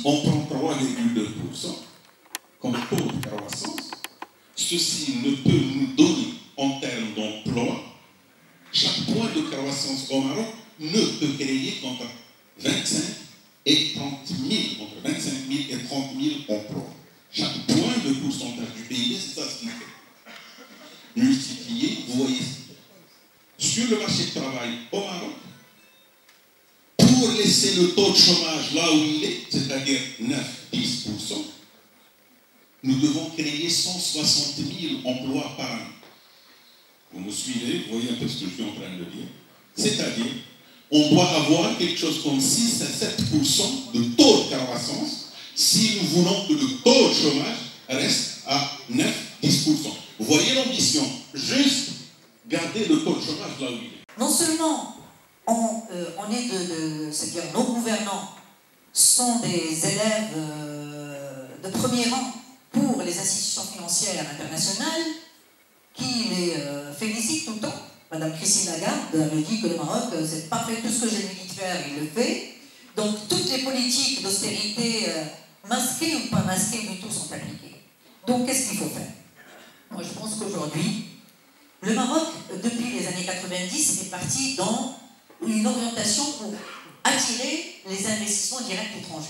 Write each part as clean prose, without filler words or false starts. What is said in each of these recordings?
on prend 3,2% comme taux de croissance, ceci ne peut nous donner en termes d'emploi, chaque point de croissance au Maroc ne peut créer qu'entre 25 et 30 000, entre 25 000 et 30 000 emplois. Chaque point de pourcentage du PIB, c'est ça ce qu'il fait. Multiplié, vous voyez, sur le marché de travail au Maroc, pour laisser le taux de chômage là où il est, c'est-à-dire 9-10%, nous devons créer 160 000 emplois par an. Vous me suivez, vous voyez un peu ce que je suis en train de dire. C'est-à-dire, on doit avoir quelque chose comme 6 à 7% de taux de croissance si nous voulons que le taux de chômage reste à 9-10%. Vous voyez l'ambition, juste garder le taux de chômage là où il est. Non seulement on est c'est-à-dire nos gouvernants sont des élèves de premier rang pour les institutions financières internationales qui les félicitent tout le temps. Madame Christine Lagarde avait dit que le Maroc, c'est parfait, tout ce que j'ai lui dit de faire, il le fait. Donc toutes les politiques d'austérité, masquées ou pas masquées du tout, sont appliquées. Donc qu'est-ce qu'il faut faire? Moi je pense qu'aujourd'hui, le Maroc, depuis les années 90, est parti dans une orientation pour attirer les investissements directs étrangers.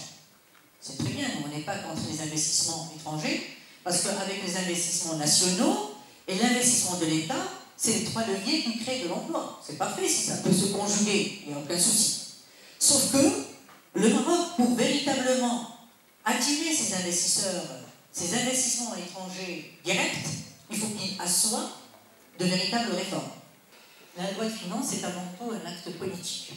C'est très bien, on n'est pas contre les investissements étrangers, parce qu'avec les investissements nationaux et l'investissement de l'État, c'est les trois leviers qui créent de l'emploi. C'est parfait si ça peut se conjuguer, il n'y a aucun souci. Sauf que le Maroc, pour véritablement attirer ces investisseurs, ces investissements étrangers directs, il faut qu'il assoie de véritables réformes. La loi de finances est avant tout un acte politique.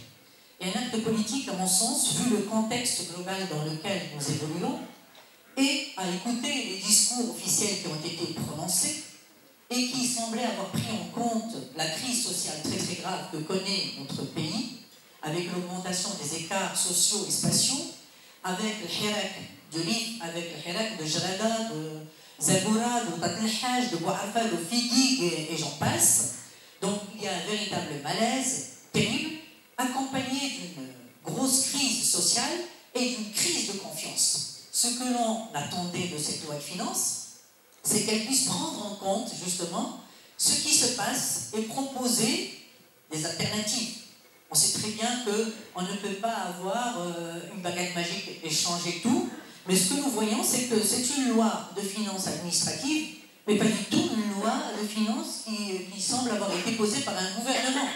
Et un acte politique, à mon sens, vu le contexte global dans lequel nous évoluons, et à écouter les discours officiels qui ont été prononcés, et qui semblaient avoir pris en compte la crise sociale très très grave que connaît notre pays, avec l'augmentation des écarts sociaux et spatiaux, avec le hirak de Rif, avec le hirak de Jarada, de Zaboura, de Tatlhaj, de Bouafa, de Fidig, et j'en passe. Donc il y a un véritable malaise terrible, accompagné d'une grosse crise sociale et d'une crise de confiance. Ce que l'on attendait de cette loi de finances, c'est qu'elle puisse prendre en compte justement ce qui se passe et proposer des alternatives. On sait très bien qu'on ne peut pas avoir une baguette magique et changer tout, mais ce que nous voyons, c'est que c'est une loi de finances administrative, mais pas du tout une loi de finances qui semble avoir été posée par un gouvernement,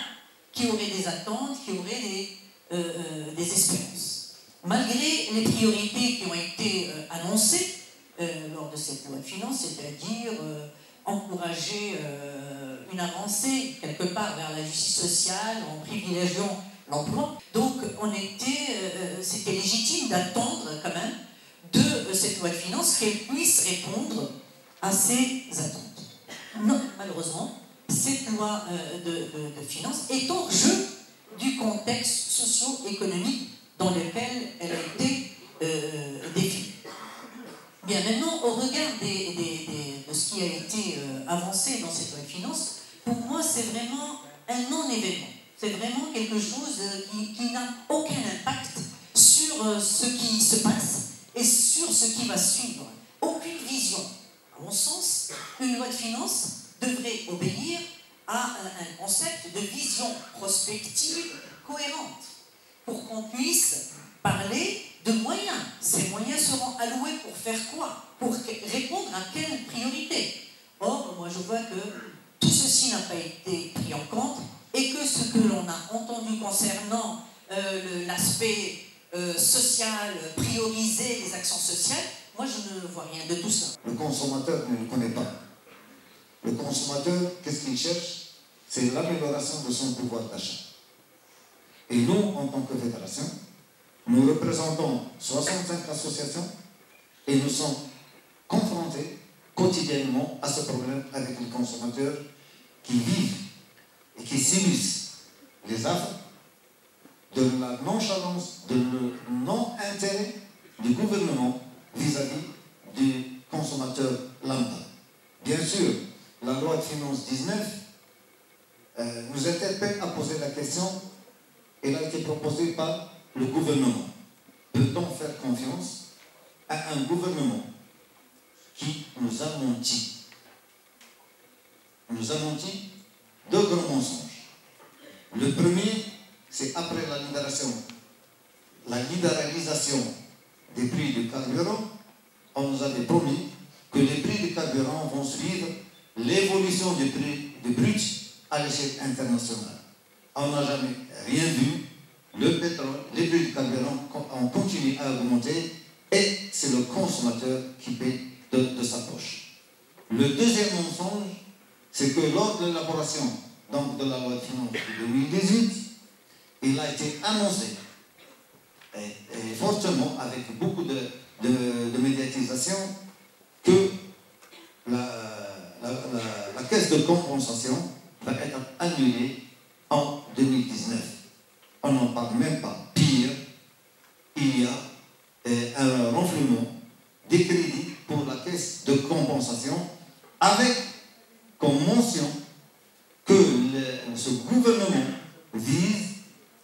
qui aurait des attentes, qui aurait des espérances. Malgré les priorités qui ont été annoncées lors de cette loi de finances, c'est-à-dire encourager une avancée quelque part vers la justice sociale en privilégiant l'emploi. Donc c'était légitime d'attendre quand même de cette loi de finances qu'elle puisse répondre à ces attentes. Non, malheureusement, cette loi de finances est hors jeu du contexte socio-économique dans lequel elle a été définie. Bien, maintenant, au regard de ce qui a été avancé dans cette loi de finances, pour moi, c'est vraiment un non-événement. C'est vraiment quelque chose qui n'a aucun impact sur ce qui se passe et sur ce qui va suivre. Aucune vision. À mon sens, une loi de finances devrait obéir à un concept de vision prospective cohérente pour qu'on puisse parler de moyens. Ces moyens seront alloués pour faire quoi? Pour répondre à quelle priorité? Or, moi je vois que tout ceci n'a pas été pris en compte et que ce que l'on a entendu concernant l'aspect social, prioriser les actions sociales, moi je ne vois rien de tout ça. Le consommateur ne le connaît pas. Le consommateur, qu'est-ce qu'il cherche? C'est l'amélioration de son pouvoir d'achat. Et nous, en tant que fédération, nous représentons 65 associations et nous sommes confrontés quotidiennement à ce problème avec les consommateurs qui vivent et qui subissent les affres de la nonchalance, de le non-intérêt du gouvernement vis-à-vis du consommateur lambda. Bien sûr, la loi de finances 19 nous interpelle à poser la question. Elle a été proposée par le gouvernement. Peut-on faire confiance à un gouvernement qui nous a menti. Nous a menti deux grands mensonges. Le premier, c'est après la libéralisation des prix du carburant, on nous avait promis que les prix du carburant vont suivre l'évolution des prix du brut à l'échelle internationale. On n'a jamais rien vu. Le pétrole, les prix du carburant ont continué à augmenter et c'est le consommateur qui paie de sa poche. Le deuxième mensonge, c'est que lors de l'élaboration donc, de la loi de finances de 2018, il a été annoncé et fortement, avec beaucoup de médiatisation, que la caisse de compensation va être annulée en 2019. On n'en parle même pas. Pire, il y a un renflouement des crédits pour la caisse de compensation avec comme mention que ce gouvernement vise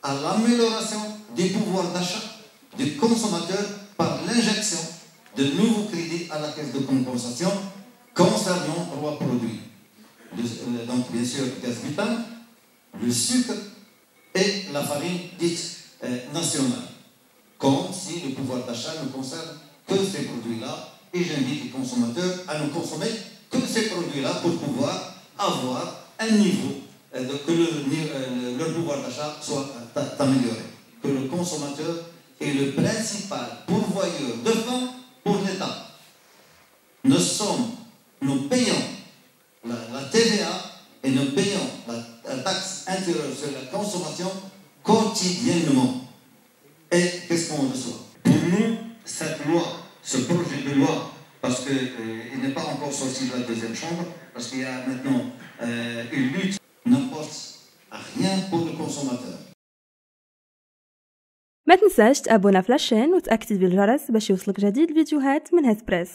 à l'amélioration des pouvoirs d'achat des consommateurs par l'injection de nouveaux crédits à la caisse de compensation concernant trois produits. Donc bien sûr le gaz butane, le sucre et la farine dite nationale. Comme si le pouvoir d'achat ne concerne que ces produits-là. Et j'invite les consommateurs à ne consommer que ces produits-là pour pouvoir avoir un niveau, que leur pouvoir d'achat soit amélioré. Que le consommateur est le principal pourvoyeur de fonds pour l'État. Nous payons la TVA et nous payons la taxe intérieure sur la consommation quotidiennement. Et qu'est-ce qu'on reçoit? Pour nous, cette loi, ce projet de loi, parce qu'il n'est pas encore sorti de la deuxième chambre, parce qu'il y a maintenant une lutte, n'apporte rien pour le consommateur. ما تنساش تابونا في لاشين وتأكد بالجرس باش يوصلك جديد الفيديوهات من هيث بريس.